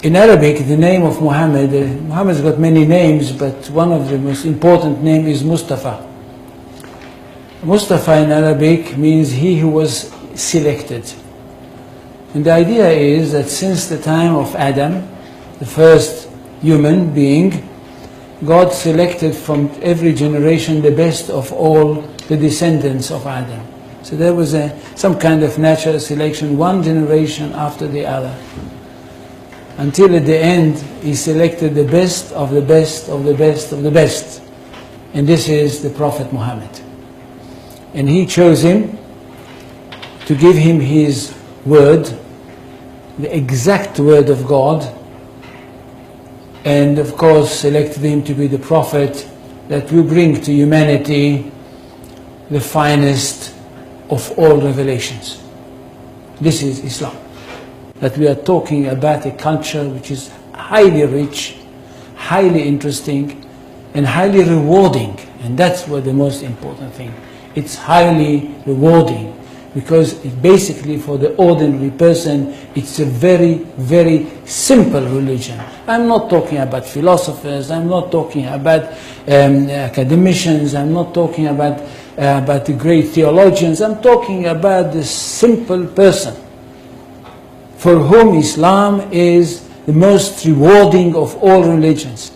In Arabic, the name of Muhammad, Muhammad's got many names, but one of the most important names is Mustafa. Mustafa in Arabic means he who was selected. And the idea is that since the time of Adam, the first human being, God selected from every generation the best of all the descendants of Adam. So there was some kind of natural selection, one generation after the other. Until at the end, he selected the best of the best of the best of the best. And this is the Prophet Muhammad. And he chose him to give him his word, the exact word of God, and of course selected him to be the prophet that will bring to humanity the finest of all revelations. This is Islam. That we are talking about a culture which is highly rich, highly interesting, and highly rewarding. And that's what the most important thing. It's highly rewarding because it basically for the ordinary person, it's a very, very simple religion. I'm not talking about philosophers, I'm not talking about academicians, I'm not talking about the great theologians, I'm talking about the simple person for whom Islam is the most rewarding of all religions.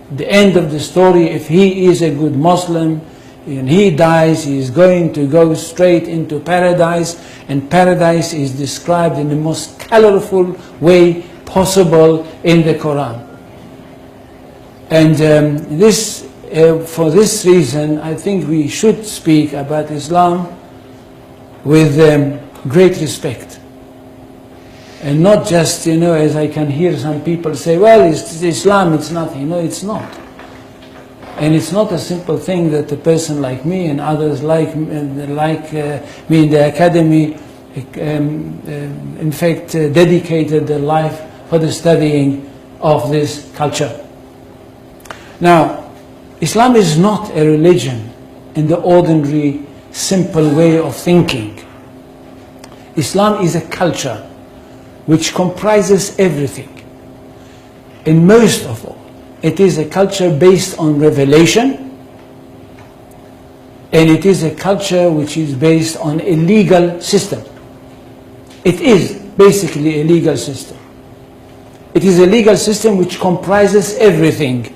At the end of the story, if he is a good Muslim, and he dies, he is going to go straight into paradise, and paradise is described in the most colorful way possible in the Quran. And for this reason, I think we should speak about Islam with great respect. And not just, as I can hear some people say, well, it's Islam, it's nothing. No, it's not. And it's not a simple thing that a person like me and others like me in the academy, in fact, dedicated their life for the studying of this culture. Now, Islam is not a religion in the ordinary, simple way of thinking. Islam is a culture which comprises everything. And most of all, it is a culture based on revelation, and it is a culture which is based on a legal system. It is basically a legal system. It is a legal system which comprises everything.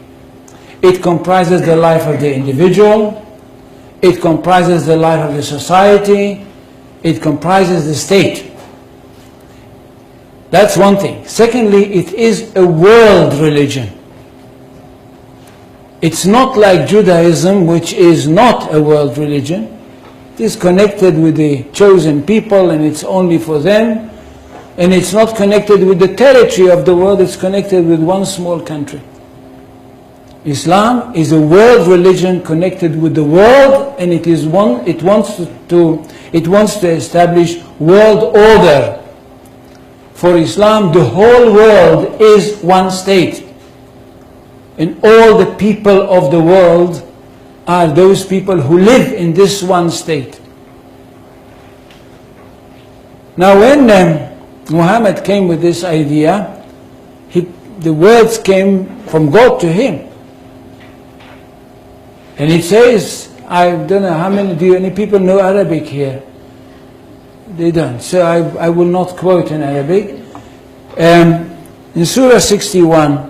It comprises the life of the individual, it comprises the life of the society, it comprises the state. That's one thing. Secondly, it is a world religion. It's not like Judaism, which is not a world religion. It is connected with the chosen people and it's only for them. And it's not connected with the territory of the world, it's connected with one small country. Islam is a world religion connected with the world, and it wants to establish world order. For Islam, the whole world is one state. And all the people of the world are those people who live in this one state. Now when Muhammad came with this idea, the words came from God to him. And it says, I don't know how many, do any people know Arabic here? They don't. So I will not quote in Arabic. In Surah 61,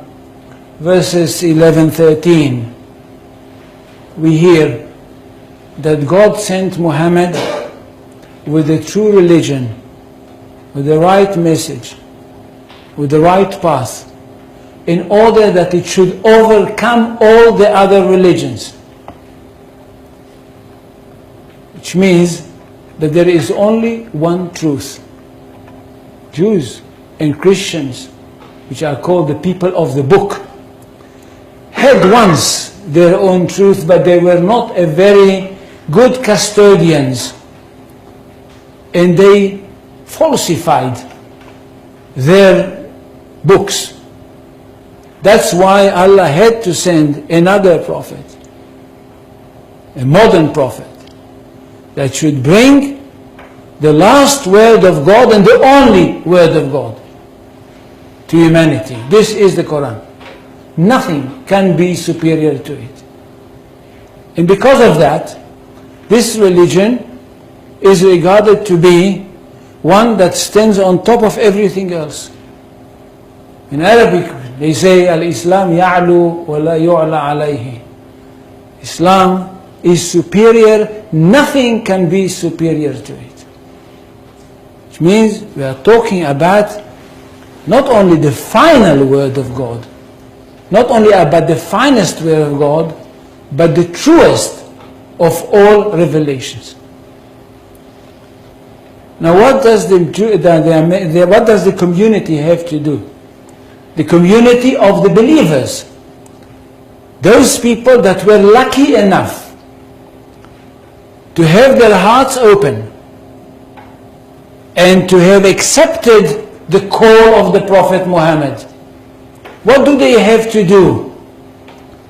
verses 11-13, we hear that God sent Muhammad with the true religion, with the right message, with the right path, in order that it should overcome all the other religions. Which means that there is only one truth. Jews and Christians, which are called the people of the book, had once their own truth, but they were not a very good custodians, and they falsified their books. That's why Allah had to send another prophet, a modern prophet, that should bring the last word of God and the only word of God to humanity. This is the Quran. Nothing can be superior to it. And because of that, this religion is regarded to be one that stands on top of everything else. In Arabic, they say, Al-Islam ya'lu wa la yu'la alayhi. Islam is superior, nothing can be superior to it. Which means we are talking about not only the final word of God, not only about the finest word of God, but the truest of all revelations. Now what does the community have to do? The community of the believers. Those people that were lucky enough to have their hearts open and to have accepted the call of the Prophet Muhammad. What do they have to do?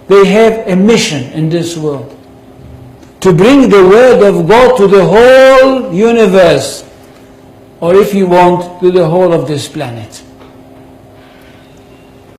They have a mission in this world. To bring the word of God to the whole universe, or if you want, to the whole of this planet.